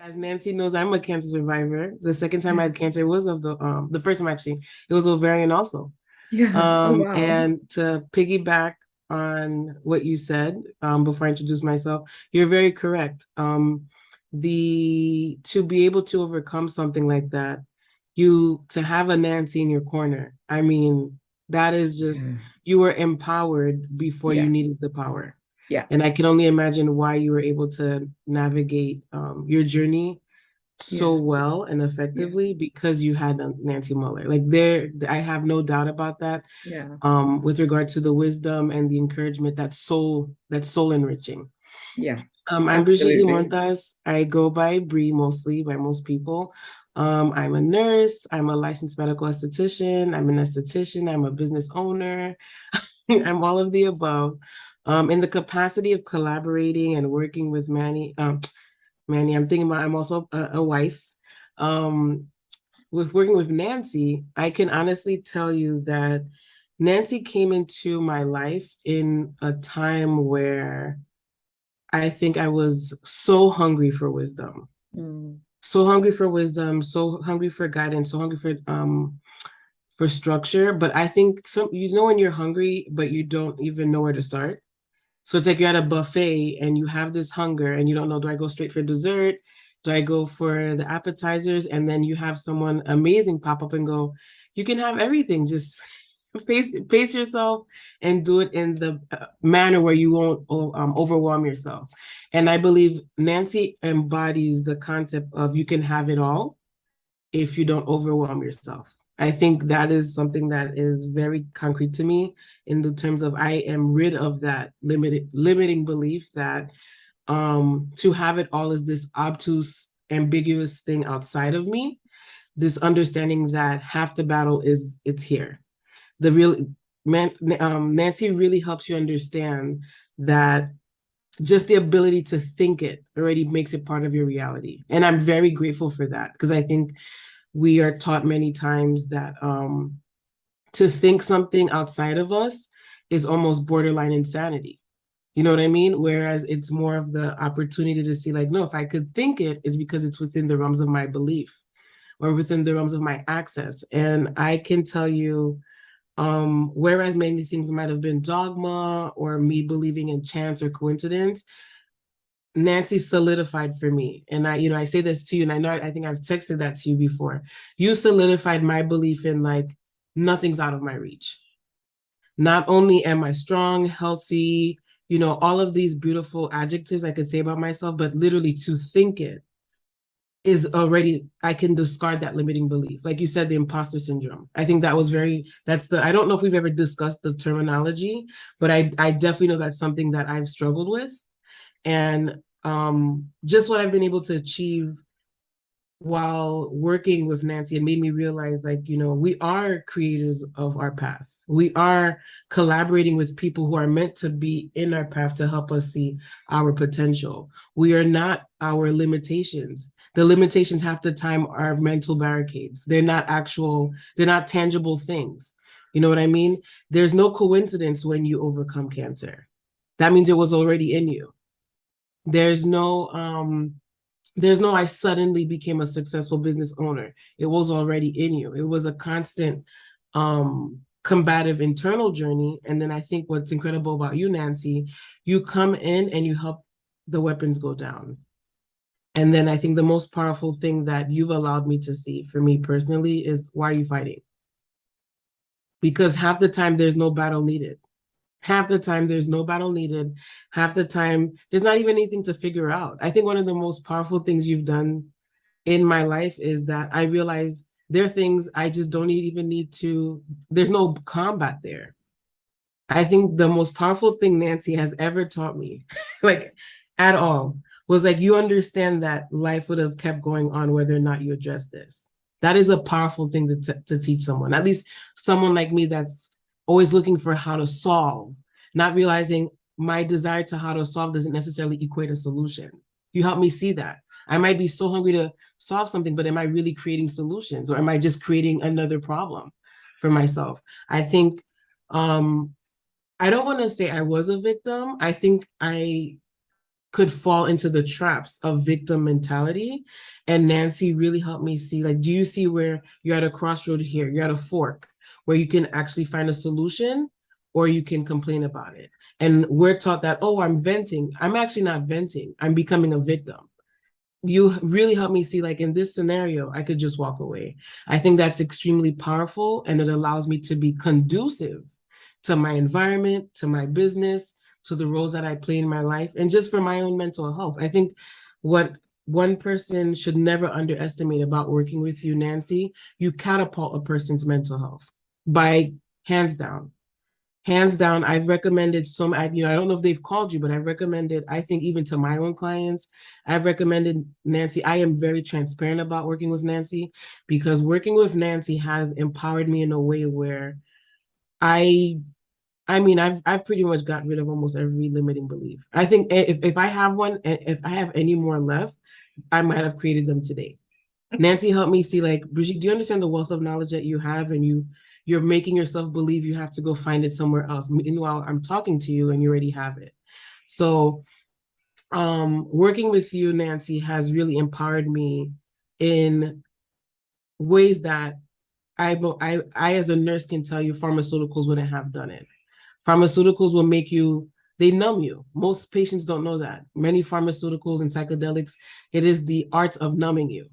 As Nancy knows, I'm a cancer survivor. The second time I had cancer was of the first time actually, it was ovarian also. Yeah. Oh, wow. And to piggyback on what you said, before I introduce myself, you're very correct. The to be able to overcome something like that, you to have a Nancy in your corner. I mean, that is just Yeah. you were empowered before you Yeah. needed the power. Yeah. And I can only imagine why you were able to navigate your journey so Yeah. well and Yeah. effectively because you had Nancy Muller. Like there, I have no doubt about that. Yeah. With regard to the wisdom and the encouragement, that's soul enriching. Yeah. I'm Brigitte Absolutely. Montas. I go by Brii mostly by most people. I'm a nurse. I'm a licensed medical esthetician. I'm an esthetician. I'm a business owner. I'm all of the above. In the capacity of collaborating and working with Manny, I'm thinking about I'm also a wife. Um, with working with Nancy, I can honestly tell you that Nancy came into my life in a time where I think I was so hungry for wisdom, Mm. so hungry for wisdom, so hungry for guidance, so hungry for structure. But I think some when you're hungry, but you don't even know where to start. So it's like you're at a buffet and you have this hunger and you don't know, do I go straight for dessert? Do I go for the appetizers? And then you have someone amazing pop up and go, you can have everything. Just pace yourself and do it in the manner where you won't overwhelm yourself. And I believe Nancy embodies the concept of you can have it all if you don't overwhelm yourself. I think that is something that is very concrete to me in the terms of I am rid of that limiting belief that to have it all is this obtuse, ambiguous thing outside of me. This understanding that half the battle is it's here. The real Nancy really helps you understand that just the ability to think it already makes it part of your reality. And I'm very grateful for that because I think we are taught many times that to think something outside of us is almost borderline insanity. You know what I mean? Whereas it's more of the opportunity to see, like, no, if I could think it, it's because it's within the realms of my belief or within the realms of my access. And I can tell you, whereas many things might have been dogma or me believing in chance or coincidence, Nancy solidified for me. And I say this to you, and I think I've texted that to you before. You solidified my belief in like nothing's out of my reach. Not only am I strong, healthy, all of these beautiful adjectives I could say about myself, but literally to think it is already, I can discard that limiting belief. Like you said, the imposter syndrome. I think I don't know if we've ever discussed the terminology, but I definitely know that's something that I've struggled with. And just what I've been able to achieve while working with Nancy, it made me realize, like, we are creators of our path. We are collaborating with people who are meant to be in our path to help us see our potential. We are not our limitations. The limitations half the time are mental barricades. They're not tangible things. You know what I mean? There's no coincidence when you overcome cancer. That means it was already in you. There's no I suddenly became a successful business owner. It was already in you. It was a constant combative internal journey. And then I think what's incredible about you, Nancy, you come in and you help the weapons go down. And then I think the most powerful thing that you've allowed me to see for me personally is, why are you fighting? Because half the time there's no battle needed. Half the time there's no battle needed. Half the time there's not even anything to figure out. I think one of the most powerful things you've done in my life is that I realize there are things I just don't even need to, there's no combat there. I think the most powerful thing Nancy has ever taught me, like at all, was like, you understand that life would have kept going on whether or not you address this. That is a powerful thing to teach someone, at least someone like me that's always looking for how to solve, not realizing my desire to how to solve doesn't necessarily equate a solution. You help me see that. I might be so hungry to solve something, but am I really creating solutions, or am I just creating another problem for myself? I think I don't want to say I was a victim. I think I could fall into the traps of victim mentality. And Nancy really helped me see, like, do you see where you're at a crossroad here? You're at a fork where you can actually find a solution or you can complain about it. And we're taught that, oh, I'm venting. I'm actually not venting. I'm becoming a victim. You really helped me see, like, in this scenario, I could just walk away. I think that's extremely powerful, and it allows me to be conducive to my environment, to my business, to the roles that I play in my life, and just for my own mental health. I think what one person should never underestimate about working with you, Nancy, you catapult a person's mental health by hands down. Hands down, I've recommended some, I don't know if they've called you, but I've recommended, I think even to my own clients, I've recommended Nancy. I am very transparent about working with Nancy because working with Nancy has empowered me in a way where I've pretty much got rid of almost every limiting belief. I think if I have one, and if I have any more left, I might have created them today. Nancy helped me see, like, Brigitte, do you understand the wealth of knowledge that you have, and you're making yourself believe you have to go find it somewhere else. Meanwhile, I'm talking to you and you already have it. So working with you, Nancy, has really empowered me in ways that I as a nurse can tell you pharmaceuticals wouldn't have done it. Pharmaceuticals will make you, they numb you. Most patients don't know that. Many pharmaceuticals and psychedelics, it is the art of numbing you.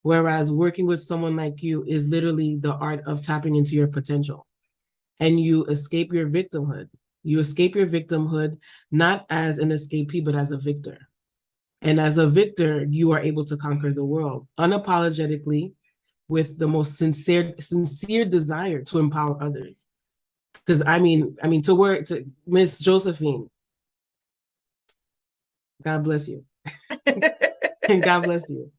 Whereas working with someone like you is literally the art of tapping into your potential. And you escape your victimhood. You escape your victimhood, not as an escapee, but as a victor. And as a victor, you are able to conquer the world unapologetically with the most sincere desire to empower others. Because to work, to Miss Josephine, God bless you. And God bless you.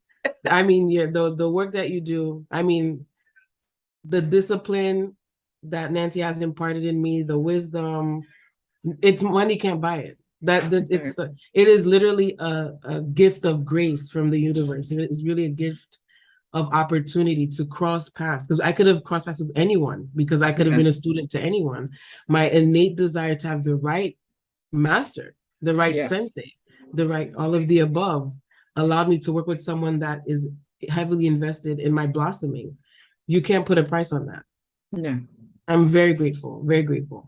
The work that you do, the discipline that Nancy has imparted in me, the wisdom, it's money can't buy it. It is literally a gift of grace from the universe. It is really a gift of opportunity to cross paths, because I could have crossed paths with anyone, because I could have been a student to anyone. My innate desire to have the right master, the right sensei, the right, all of the above, allowed me to work with someone that is heavily invested in my blossoming. You can't put a price on that. No. I'm very grateful, very grateful.